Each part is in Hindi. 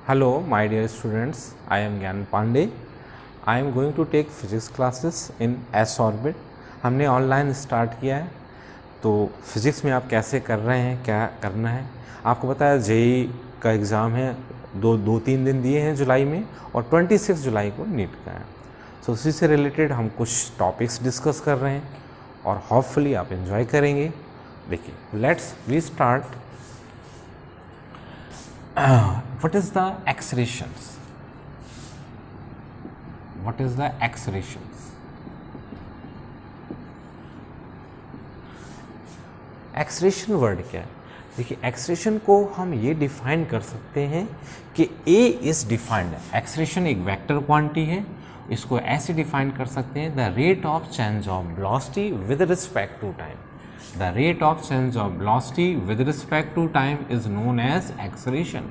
Hello, my dear students. I am Gyan Pandey. I am going to take physics classes in S orbit. हमने ऑनलाइन स्टार्ट किया है, तो फिज़िक्स में आप कैसे कर रहे हैं, क्या करना है। आपको पता है जेई का एग्ज़ाम है, दो तीन दिन दिए हैं जुलाई में, और 26 जुलाई को नीट का है। सो उसी से रिलेटेड हम कुछ टॉपिक्स डिस्कस कर रहे हैं और होपफुली आप एंजॉय करेंगे। देखिए, let's we start. What is the accelerations? What is the accelerations? Acceleration word क्या है? देखिए, एक्सलेरेशन को हम ये डिफाइन कर सकते हैं कि ए इज डिफाइंड। एक्सलेरेशन एक वेक्टर क्वांटिटी है, इसको ऐसे डिफाइन कर सकते हैं, the rate of change of velocity with respect to time. The rate of change of velocity with respect to time is known as acceleration.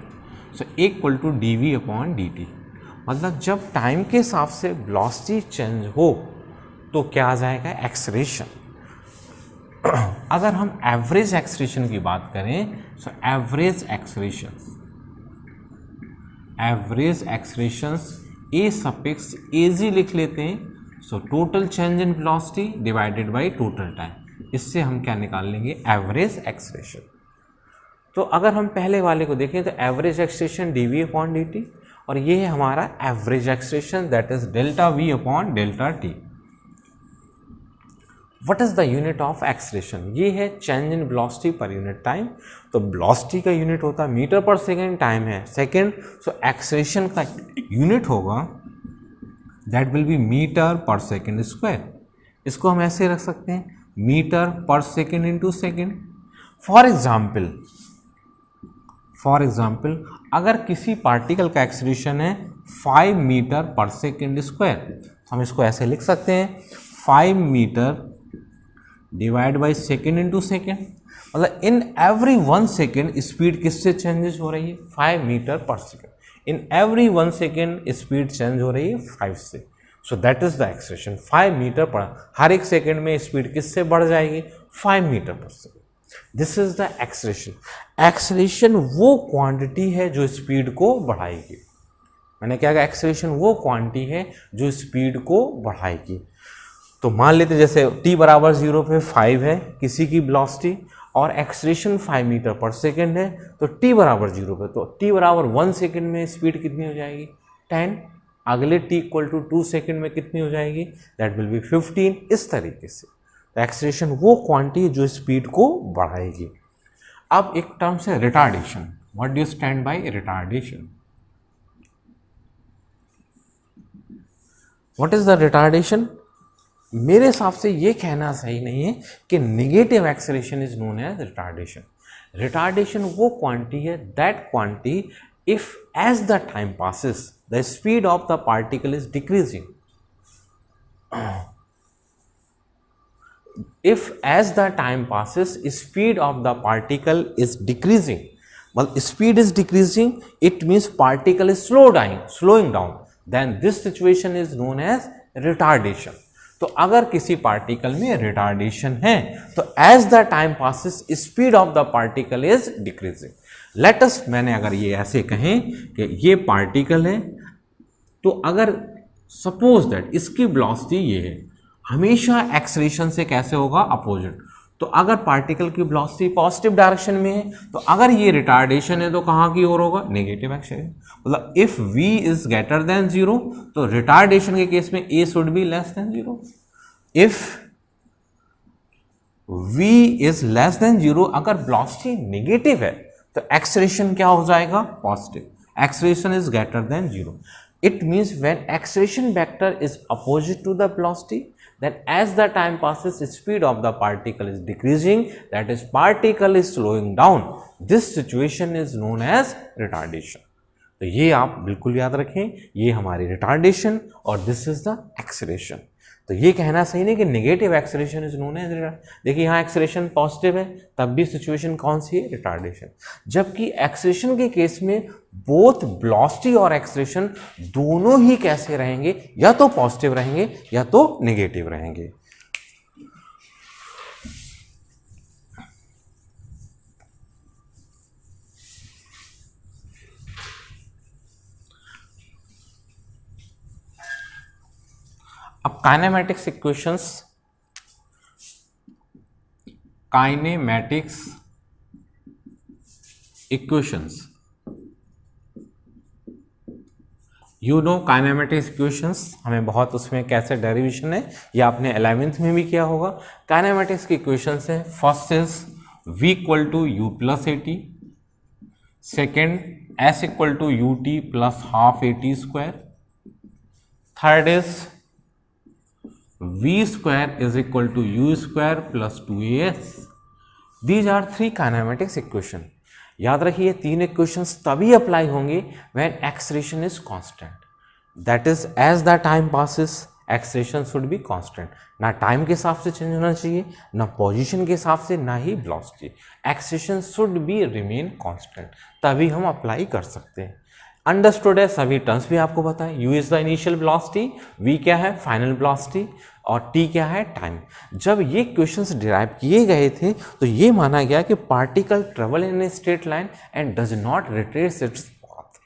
So equal to dv upon dt. मतलब जब टाइम के हिसाब से वेलोसिटी चेंज हो तो क्या आ जाएगा? एक्सेलरेशन। अगर हम एवरेज एक्सेलरेशन की बात करें, सो एवरेज एक्सेलरेशंस ए सफिक्स एजी लिख लेते हैं। So total change in velocity divided by total time, इससे हम क्या निकाल लेंगे? Average acceleration. तो अगर हम पहले वाले को देखें तो average acceleration dv upon dt, और ये है हमारा average acceleration, that is delta v upon delta t। What is the unit of acceleration? ये है change in velocity per unit time. तो वेलोसिटी का यूनिट होता है मीटर पर सेकेंड, टाइम है सेकेंड, सो एक्सेलरेशन का यूनिट होगा that will B metre per second square. इसको हम ऐसे रख सकते हैं, metre per second into second. For example अगर किसी पार्टिकल का एक्सेलरेशन है 5 मीटर पर सेकेंड स्क्वायर, हम इसको ऐसे लिख सकते हैं 5 metre divide by second into second. मतलब इन एवरी 1 सेकेंड स्पीड किससे चेंजेस हो रही है? 5 metre per second. In every 1 second speed change हो रही है 5 से। So that is the acceleration, 5 metre per, हर एक सेकेंड में स्पीड किससे बढ़ जाएगी? 5 metre per second. This is the acceleration. Acceleration वो क्वांटिटी है जो स्पीड को बढ़ाएगी। मैंने क्या कहा? एक्सेलरेशन वो क्वांटिटी है जो स्पीड को बढ़ाएगी। तो मान लेते जैसे t बराबर 0 पे 5 है किसी की वेलोसिटी और एक्सेलरेशन 5 मीटर पर सेकेंड है, तो t बराबर 0 पे, तो t बराबर 1 सेकेंड में स्पीड कितनी हो जाएगी? 10। अगले t इक्वल टू 2 सेकेंड में कितनी हो जाएगी? That will B 15। इस तरीके से एक्सेलरेशन वो क्वांटिटी जो स्पीड को बढ़ाएगी। अब एक टर्म से retardation. What do you stand by retardation? What is the retardation? मेरे हिसाब से ये कहना सही नहीं है कि negative acceleration is known as retardation. Retardation वो क्वांटिटी है, that quantity if as the time passes the speed of the particle is decreasing, if as the time passes speed of the particle is decreasing, well speed is decreasing, it means particle is slowing down, then this situation is known as retardation. तो अगर किसी पार्टिकल में रिटार्डेशन है तो as the time passes speed of the particle is decreasing. Let's, मैंने अगर ये ऐसे कहें कि ये पार्टिकल है, तो अगर सपोज दैट इसकी वेलोसिटी ये है, हमेशा एक्सेलरेशन से कैसे होगा? अपोजिट। तो अगर पार्टिकल की वेलोसिटी पॉजिटिव डायरेक्शन में है, तो अगर ये रिटार्डेशन है तो कहाँ की ओर होगा? Negative acceleration. मतलब if v is greater than 0, तो रिटार्डेशन के केस में a should be less than 0। If v is less than 0, अगर वेलोसिटी नेगेटिव है तो एक्सेलरेशन क्या हो जाएगा? Positive. Acceleration is greater than 0। It means when acceleration vector is opposite to the velocity, then as the time passes speed of the particle is decreasing, that is particle is slowing down. This situation is known as retardation. तो ये आप बिल्कुल याद रखें, ये हमारी रिटार्डेशन और दिस इज द एक्सेलरेशन। तो ये कहना सही नहीं कि negative acceleration is known as retardation. देखिए यहाँ एक्सेलरेशन पॉजिटिव है, तब भी सिचुएशन कौन सी है? रिटार्डेशन। जबकि एक्सेलरेशन के केस में बोथ वेलोसिटी और एक्सेलरेशन दोनों ही कैसे रहेंगे? या तो पॉजिटिव रहेंगे या तो नेगेटिव रहेंगे। अब kinematics equations you know kinematics equations, हमें बहुत उसमें कैसे डेरिवेशन है ये आपने 11th में भी किया होगा। काइनेमेटिक्स की इक्वेशंस है, first is v equal to u plus a t, second s equal to u t plus half a t square, third is v square is equal to u square plus 2as। These are three kinematics equation. याद रखिए तीन इक्वेशंस तभी अप्लाई होंगे when acceleration is constant, that is as the time passes acceleration should be constant. ना टाइम के हिसाब से चेंज होना चाहिए, ना पोजीशन के हिसाब से, ना ही velocity. Acceleration should be remain constant, तभी हम अप्लाई कर सकते हैं। अंडरस्टूड है, सभी टर्म्स भी आपको पता है। u is the initial velocity, v क्या है फाइनल वेलोसिटी, और t क्या है टाइम। जब ये क्वेश्चंस डिराइव किए गए थे तो ये माना गया कि particle travel in a straight line and does not retrace its path.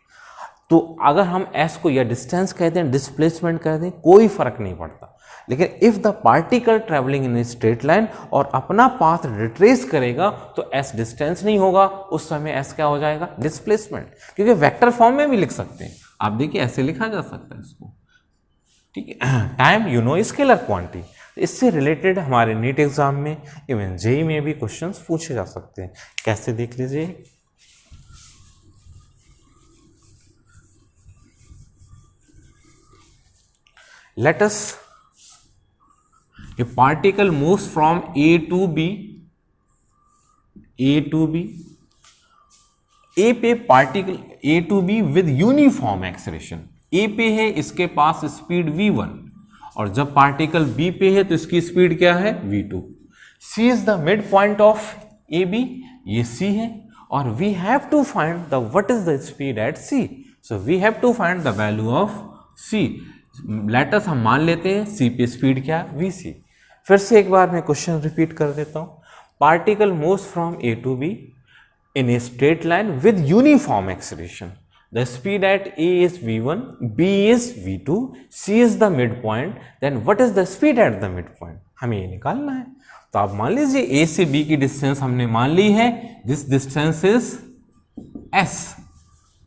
तो अगर हम s को या डिस्टेंस कहते हैं, डिस्प्लेसमेंट कहते हैं, कोई फर्क नहीं पड़ता। लेकिन if the particle travelling in a straight line और अपना पाथ रिट्रेस करेगा तो s डिस्टेंस नहीं होगा, उस समय s क्या हो जाएगा डिस्प्लेसमेंट, क्योंकि वेक्टर फॉर्म में भी लिख सकते हैं। आप देखिए ऐसे लिखा जा सकता है इसको, ठीक है। Time you know scalar quantity, इससे रिलेटेड हमारे नीट एग्जाम में, इवन जेई में भी क्वेश्चंस पूछे जा सकते हैं। कैसे देख लीजिए, let us a particle moves from A to B, A पे particle A to B with uniform acceleration. A पे है, इसके पास स्पीड v1, और जब पार्टिकल b पे है तो इसकी स्पीड क्या है v2। c is the mid point of a b, ये c है, और we have to find the what is the speed at c। So we have to find the value of c। Let us हम मान लेते हैं c पे स्पीड क्या है vc। फिर से एक बार मैं क्वेश्चन रिपीट कर देता हूं। Particle moves from A to B in a straight line with uniform acceleration. The speed at A is v1, B is v2, C is the midpoint. Then what is the speed at the midpoint? हमें ये निकालना है। तो आप मान लीजिए A से B की डिस्टेंस हमने मान ली है, दिस डिस्टेंस इज S।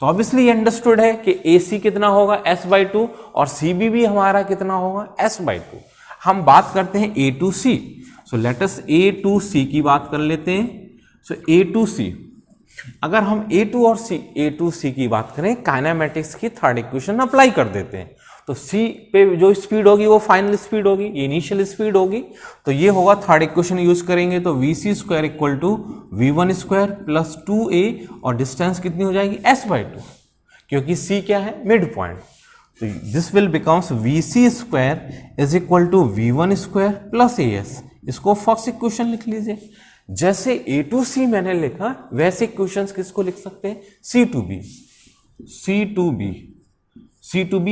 तो ऑब्वियसली अंडरस्टूड है कि AC कितना होगा S/2 और CB भी हमारा कितना होगा S/2। हम बात करते हैं A to C। So let us A to C की बात कर लेते हैं। सो A to C, अगर हम A to C की बात करें, काइनेमेटिक्स की थर्ड इक्वेशन अप्लाई कर देते हैं, तो C पे जो स्पीड होगी वो फाइनल स्पीड होगी, ये इनिशियल स्पीड होगी। तो ये होगा थर्ड इक्वेशन यूज करेंगे तो vc square equal to v1 square plus 2a, और डिस्टेंस कितनी हो जाएगी S/2, क्योंकि C क्या है मिड पॉइंट। तो this will becomes vc square is equal to v1 square plus as। इसको फर्स्ट इक्वेशन लिख लीजिए। जैसे A to C मैंने लिखा, वैसे इक्वेशंस किसको लिख सकते हैं C to B।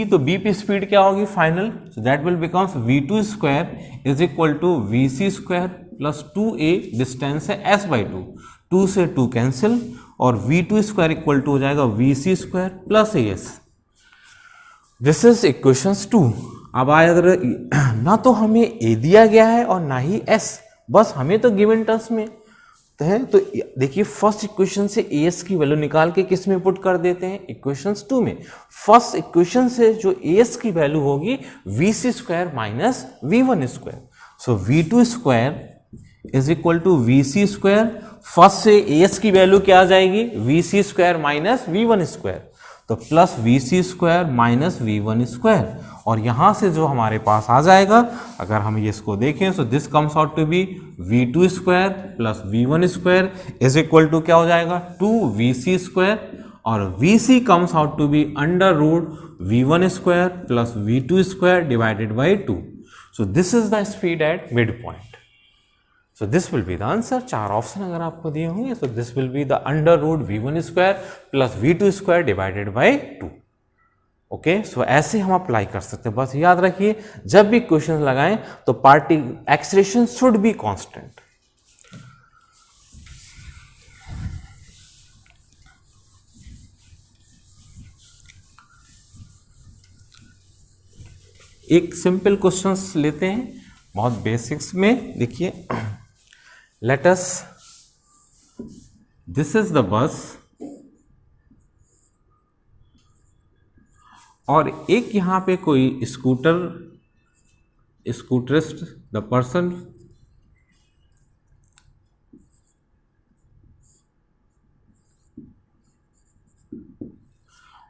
तो B पे स्पीड क्या होगी final, so that will becomes v2 square is equal to vc square plus 2a, distance है S/2, 2 से 2 कैंसिल, और v2 स्क्वायर इक्वल टू हो जाएगा vc square plus as। This is equations 2। अब आया ना तो हमें A दिया गया है और ना ही S, बस हमें तो गिवन टर्म्स में है। तो देखिए फर्स्ट इक्वेशन से as की वैल्यू निकाल के किस में पुट कर देते हैं इक्वेशंस 2 में। फर्स्ट इक्वेशन से जो as की वैल्यू होगी vc square minus v1 square. So v2 square is equal to vc square, first से as की वैल्यू क्या आ जाएगी vc square minus v1 square, तो plus vc square minus v1 square, और यहां से जो हमारे पास आ जाएगा, अगर हम ये इसको देखें तो this comes out to be v2 square plus v1 square is equal to क्या हो जाएगा 2vc स्क्वायर, और vc comes out to be under root v1 square plus v2 square divided by 2। So this is the speed at mid point. So this will be the answer. 4 option अगर आपको दिए होंगे, so this will be the under root v1 square plus v2 square divided by 2। Okay, सो ऐसे हम अप्लाई कर सकते हैं। बस याद रखिए जब भी क्वेश्चन लगाएं तो party acceleration should be constant. एक सिंपल क्वेश्चंस लेते हैं बहुत बेसिक्स में। देखिए, let us, this is the bus और एक यहां पे कोई स्कूटरिस्ट, द पर्सन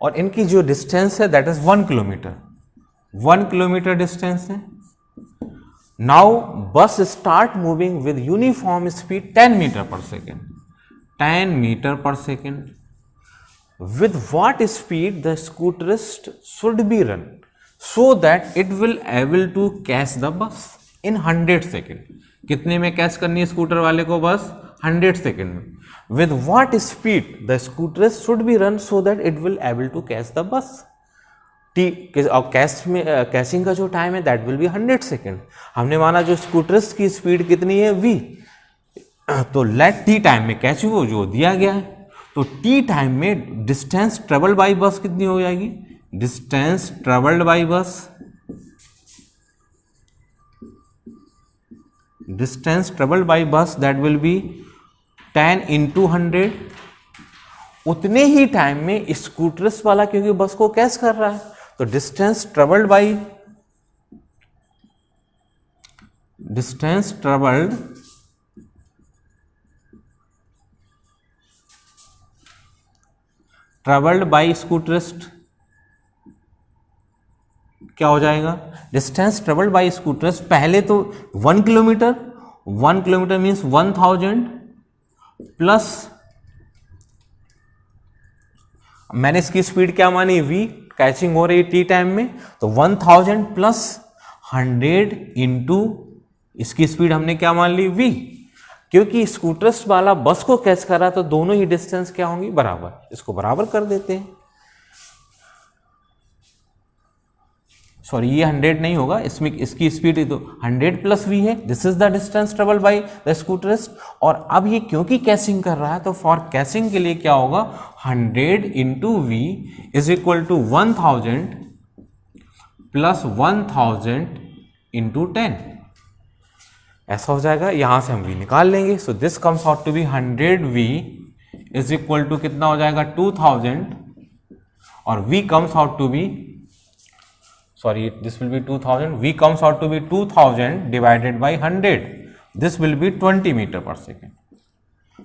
और इनकी जो डिस्टेंस है that is 1 kilometre, 1 kilometre distance है। Now bus start moving with uniform speed 10 metre per second, 10 metre per second. With what speed the scooterist should be run so that it will able to catch the bus in 100 second. कितने में कैच करनी है स्कूटर वाले को बस? 100 सेकेंड में। With what speed the scooterist should be run so that it will able to catch the bus? और कैचिंग का जो टाइम है दैट विल बी 100 सेकेंड। हमने माना जो स्कूटरिस्ट की स्पीड कितनी है v, तो लेट टी टाइम में कैचिंग हो जो दिया गया है, तो टी टाइम में डिस्टेंस ट्रेवल्ड बाई बस कितनी हो जाएगी? Distance travelled by bus, distance travelled by bus that will B 10 into 100। उतने ही टाइम में स्कूटरिस्ट वाला क्योंकि बस को कैच कर रहा है, तो डिस्टेंस ट्रेवल्ड बाई स्कूटरिस्ट क्या हो जाएगा? डिस्टेंस ट्रेवल्ड बाई स्कूटरिस्ट पहले तो 1 किलोमीटर, 1 किलोमीटर मीन्स 1000 प्लस, मैंने इसकी स्पीड क्या मानी? v, कैचिंग हो रही टी टाइम में, तो 1000 प्लस 100 इंटू इसकी स्पीड हमने क्या मान ली? v, क्योंकि स्कूटरिस्ट वाला बस को कैच कर रहा है तो दोनों ही डिस्टेंस क्या होंगी? बराबर। इसको बराबर कर देते हैं। सॉरी, ये 100 नहीं होगा, इसमें इसकी स्पीड तो 100 प्लस v है। This is the distance travel by the scooterist. और अब ये क्योंकि कैचिंग कर रहा है तो फॉर कैचिंग के लिए क्या होगा? 100 इंटू v इज इक्वल टू 1000 प्लस 1000 इंटू 10, ऐसा हो जाएगा। यहां से हम v निकाल लेंगे। So this comes out to be 100v is equal to कितना हो जाएगा? 2000, और v comes out to be, sorry, this will be 2000, v comes out to be 2000 divided by 100, this will be 20 meter per second.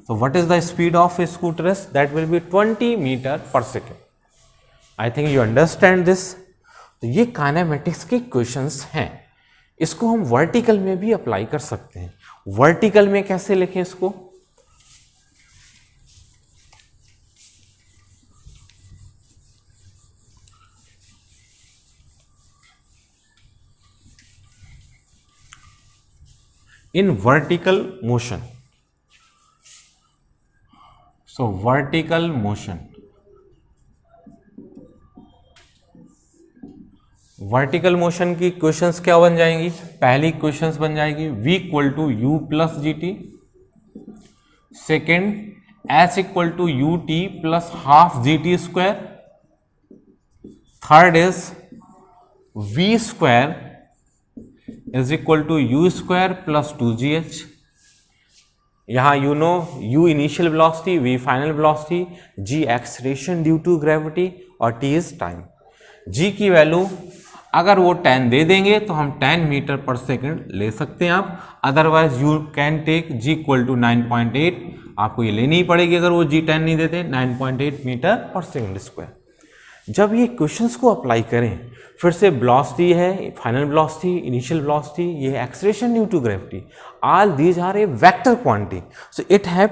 So what is the speed of a scooterist? That will be 20 meter per second. I think you understand this. तो ये काइनेमेटिक्स के क्वेश्चंस हैं, इसको हम वर्टिकल में भी अप्लाई कर सकते हैं। वर्टिकल में कैसे लिखें इसको? in vertical motion. So vertical motion, vertical motion की क्वेश्चंस क्या बन जाएंगी? पहली क्वेश्चंस बन जाएगी v equal to u plus g t, second s equal to u t plus half g t square, third is v square is equal to u square plus 2gh। यहां you know u initial velocity, v final velocity, g acceleration due to gravity और t इज टाइम। g की वैल्यू अगर वो 10 दे देंगे तो हम 10 मीटर पर सेकंड ले सकते हैं आप, otherwise you can take g equal to 9.8, आपको ये लेनी ही पड़ेगी अगर वो g 10 नहीं देते, 9.8 मीटर पर सेकंड स्क्वायर। जब ये क्वेश्चंस को अप्लाई करें, फिर से वेलोसिटी है, फाइनल वेलोसिटी, इनिशियल वेलोसिटी, ये acceleration due to gravity, all these are a vector quantity, so it have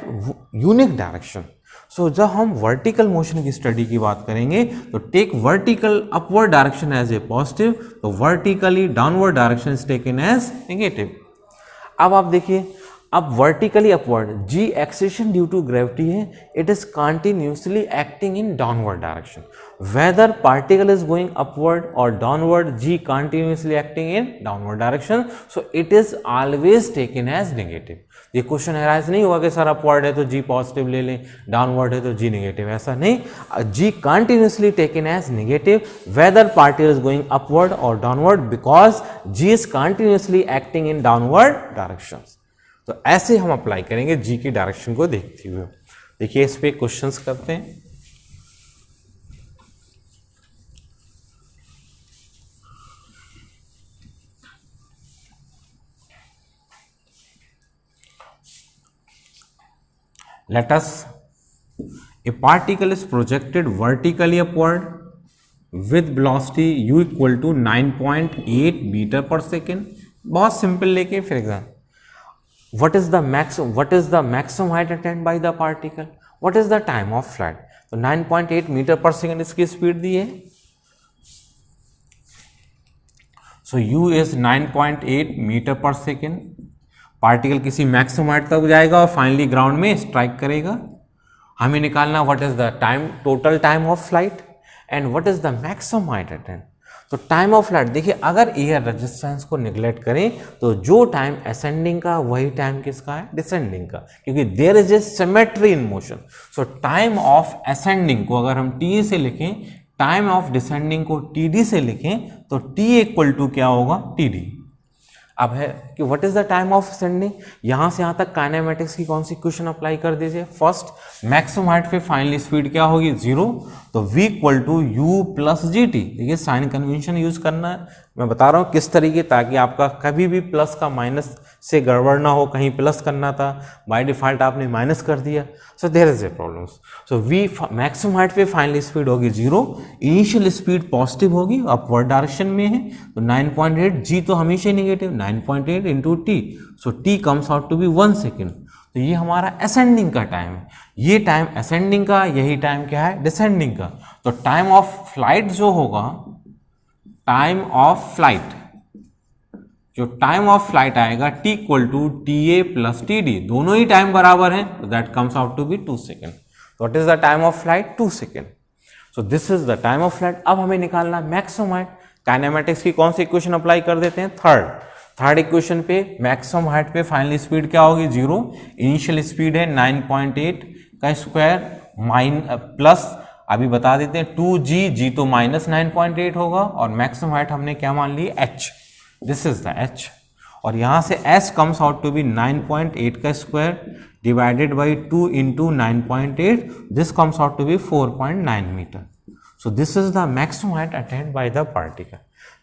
unique direction. So जब हम वर्टिकल मोशन की स्टडी की बात करेंगे तो take vertical upward direction as a positive, तो vertically downward direction is taken as negative. अब आप देखिए, अब vertically upward, g acceleration due to gravity है, it is continuously acting in downward direction. Whether particle is going upward और downward, g continuously acting in downward direction, so it is always taken as negative. ये क्वेश्चन अराइज नहीं हुआ कि सर अपवर्ड है तो जी पॉजिटिव ले लें, डाउनवर्ड है तो जी नेगेटिव, ऐसा नहीं. G continuously taken as negative whether particle is going upward और downward, because g is continuously acting in downward direction. तो ऐसे हम अप्लाई करेंगे जी की डायरेक्शन को देखते हुए. देखिए इस पे क्वेश्चंस करते हैं. Let us, a particle is projected vertically upward with velocity u equal to 9.8 meter per second. बहुत सिंपल लेके फिर exam. What is the maximum height attained by the particle? What is the time of flight? तो 9.8 मीटर पर सेकेंड इसकी स्पीड दी है. So u is 9.8 metre per second. Particle किसी मैक्सिमम हाइट तक जाएगा और फाइनली ग्राउंड में स्ट्राइक करेगा. हमें निकालना what is the time, total time of flight and what is the maximum height attend. तो टाइम ऑफ फ्लाइट देखिए, अगर एयर रेजिस्टेंस को निगलेक्ट करें तो जो टाइम असेंडिंग का वही टाइम किसका है, डिसेंडिंग का, क्योंकि there is a symmetry in motion. So time of ascending को अगर हम टी से लिखें, टाइम ऑफ डिसेंडिंग को टी डी से लिखें, तो टी इक्वल टू क्या होगा, टी डी. अब है कि what is the time of ascending, यहां से यहां तक काइनेमेटिक्स की कौन सी इक्वेशन अप्लाई कर दीजिए. फर्स्ट मैक्सिमम हाइट पे फाइनली स्पीड क्या होगी, जीरो, तो v equal to u plus g t. देखिए साइन कन्वेंशन यूज करना है, मैं बता रहा हूँ किस तरीके, ताकि आपका कभी भी प्लस का माइनस से गड़बड़ ना हो. कहीं प्लस करना था, बाय डिफॉल्ट आपने माइनस कर दिया, so there is a problem. So v maximum height पे फाइनली स्पीड होगी जीरो, इनिशियल स्पीड पॉजिटिव होगी, अपवर्ड डायरेक्शन में है, तो 9.8, जी तो हमेशा ही negative, 9.8 into t, so t comes out to be 1 second. तो ये हमारा असेंडिंग का टाइम है, ये टाइम असेंडिंग का, यही टाइम क्या है, डिसेंडिंग का. तो टाइम ऑफ फ्लाइट जो होगा, टाइम ऑफ फ्लाइट, जो टाइम ऑफ फ्लाइट आएगा t equal to t a plus t d, दोनों ही टाइम बराबर हैं, तो that comes out to be 2 second. What is the time of flight, 2 second. So this is the time of flight. अब हमें निकालना मैक्सिमम हाइट. काइनेमेटिक्स की कौन सी इक्वेशन अप्लाई कर देते हैं, थर्ड इक्वेशन पे मैक्सिमम हाइट पे फाइनली स्पीड क्या होगी, जीरो, इनिशियल स्पीड है 9.8 का स्क्वायर प्लस, अभी बता देते हैं 2g, जी तो माइनस 9.8 होगा, और मैक्सिमम हाइट हमने क्या मान ली, h. This is the h, और यहां से s comes out to be 9.8 का square divided by 2 into 9.8, this comes out to be 4.9 metre. So this is the maximum height attained by the particle.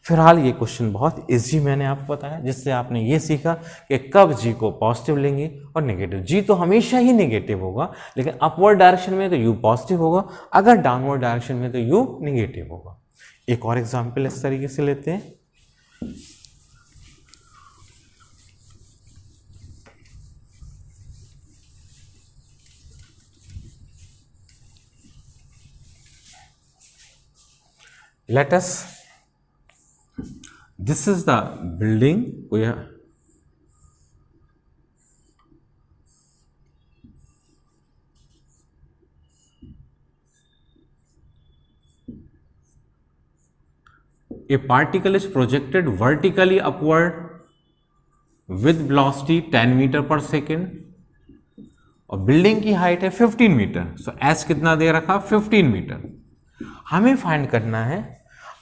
फिलहाल ये क्वेश्चन बहुत इजी मैंने आपको बताया, जिससे आपने ये सीखा कि कब जी को पॉजिटिव लेंगे और नेगेटिव. जी तो हमेशा ही नेगेटिव होगा, लेकिन अपवर्ड डायरेक्शन में तो यू पॉजिटिव होगा, अगर डाउनवर्ड डायरेक्शन में तो यू नेगेटिव होगा. एक और एग्जांपल इस तरीके से लेते हैं. Let us, this is the building we have. A particle is projected vertically upward with velocity 10 metre per second, और बिल्डिंग की हाइट है 15 मीटर. सो एस कितना दे रखा, 15 मीटर. हमें फाइंड करना है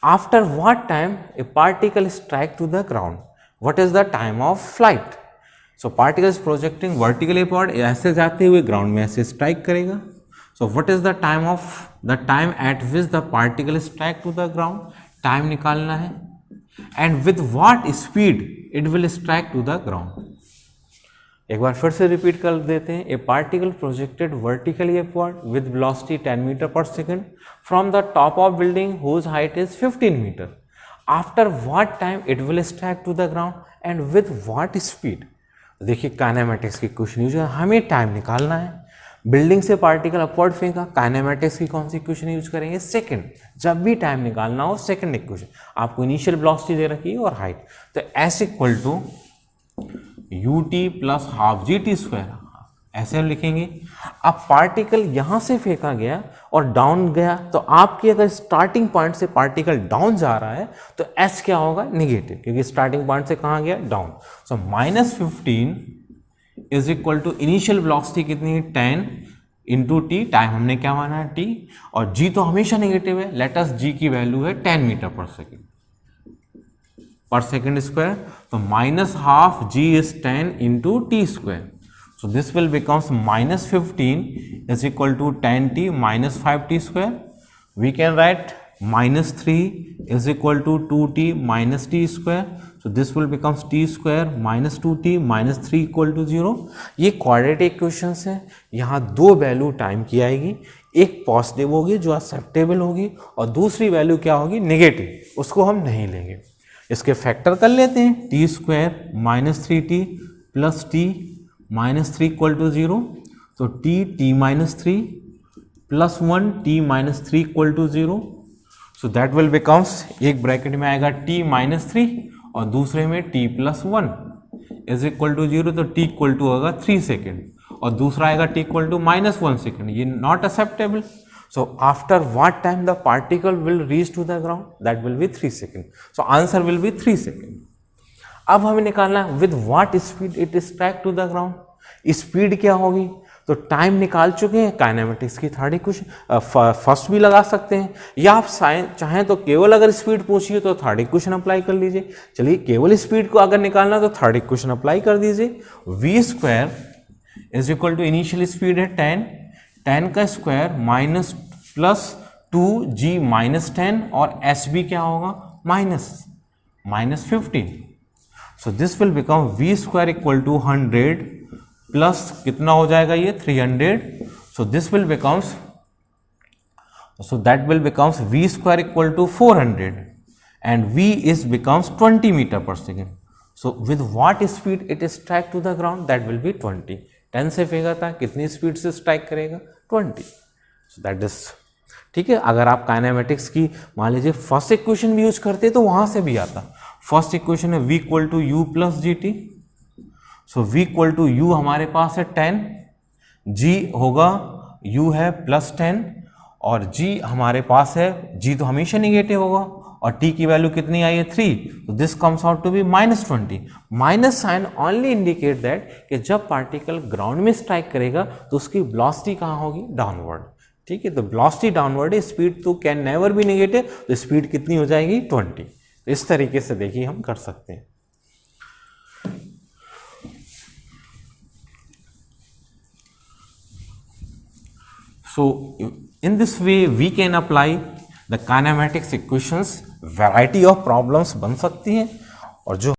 after what time a particle strike to the ground, what is the time of flight. So particle is projecting vertically upward, ऐसे जाते हुए ग्राउंड में ऐसे स्ट्राइक करेगा. So what is the time at which the particle strike to the ground, time निकालना है, and with what speed it will strike to the ground. एक बार फिर से रिपीट कर देते हैं. A particle projected vertically upward with velocity 10 metre per second from the top of building whose height is 15 metre. After what time it will strike to the ground and with what speed. देखिए काइनेमेटिक्स की क्वेश्चन यूज है, हमें टाइम निकालना है. बिल्डिंग से पार्टिकल अपवर्ड फेंका, काइनेमेटिक्स की कौन सी इक्वेशन यूज करेंगे, सेकंड. जब भी टाइम निकालना हो सेकंड इक्वेशन, आपको इनिशियल वेलोसिटी दे रखी है और हाइट, तो s equal to u t plus half g t square, ऐसे हम लिखेंगे। अब पार्टिकल यहां से फेंका गया और डाउन गया, तो आपकी अगर स्टार्टिंग पॉइंट से पार्टिकल डाउन जा रहा है तो एस क्या होगा, नेगेटिव, क्योंकि स्टार्टिंग पॉइंट से कहां गया, down. So -15 is equal to initial velocity कितनी है, 10 इंटू टी, टाइम हमने क्या माना है, टी, और जी तो हमेशा नेगेटिव है, लेट अस जी की वैल्यू है 10 मीटर पर सेकेंड स्क्वायर, तो -12 g is 10 into t square. So this will becomes -15 is equal to 10t minus 5t square. We can write -3 is equal to 2t minus t square. So this will becomes t square minus 2t minus 3 equal to 0. ये क्वाड्रेटिक इक्वेशंस है, यहाँ दो वैल्यू टाइम की आएगी, एक पॉजिटिव होगी जो एक्सेप्टेबल होगी और दूसरी वैल्यू क्या होगी, नेगेटिव, उसको हम नहीं लेंगे। इसके फैक्टर कर लेते हैं, t square minus 3t plus t minus 3 equal to 0, तो t minus 3 plus 1 t minus 3 equal to 0, so that will becomes, एक ब्रैकेट में आएगा टी माइनस 3 और दूसरे में t plus 1 is equal to 0, तो टी इक्वल टू होगा 3 सेकेंड और दूसरा आएगा टी इक्वल टू -1 सेकेंड, ये not acceptable. So after what time the particle will reach to the ground? That will be 3 seconds. So answer will be 3 seconds. अब हमें निकालना है with what speed it is tracked to the ground. Speed क्या होगी? तो टाइम निकाल चुके हैं, काइनेमेटिक्स की थर्ड इक्वेशन फर्स्ट भी लगा सकते हैं, या आप चाहें तो केवल अगर स्पीड पूछिए तो थर्ड इक्वेशन अप्लाई कर लीजिए। चलिए केवल स्पीड को अगर निकालना तो थर्ड इक्वेशन अप्लाई कर दीजिए, v square is equal to initial speed है 10 का square minus plus 2g minus 10 और एस बी क्या होगा, minus 15। So this will become v square equal to 100 plus कितना हो जाएगा ये 300, so this will becomes, so that will becomes v square equal to 400 and v is becomes 20 metre per second. So with what speed it is strike to the ground, that will be 20। 10 से फेंका था, कितनी स्पीड से स्ट्राइक करेगा, 20। सो दैट इज ठीक है। अगर आप काइनेमेटिक्स की मान लीजिए फर्स्ट इक्वेशन भी यूज करते तो वहां से भी आता। फर्स्ट इक्वेशन है v equal to u plus g t, so v equal to u हमारे पास है 10, g होगा u है प्लस 10 और g हमारे पास है, g तो हमेशा निगेटिव होगा और t की वैल्यू कितनी आई है 3, तो this comes out to be -20। Minus sign only indicate that कि जब पार्टिकल ग्राउंड में स्ट्राइक करेगा तो उसकी वेलोसिटी कहाँ होगी, डाउनवर्ड। ठीक है, तो वेलोसिटी डाउनवर्ड है, स्पीड तो कैन नेवर बी नेगेटिव, तो स्पीड कितनी हो जाएगी 20। तो इस तरीके से देखिए हम कर सकते हैं। So in this way we can apply the kinematics equations, variety of problems बन सकती हैं और जो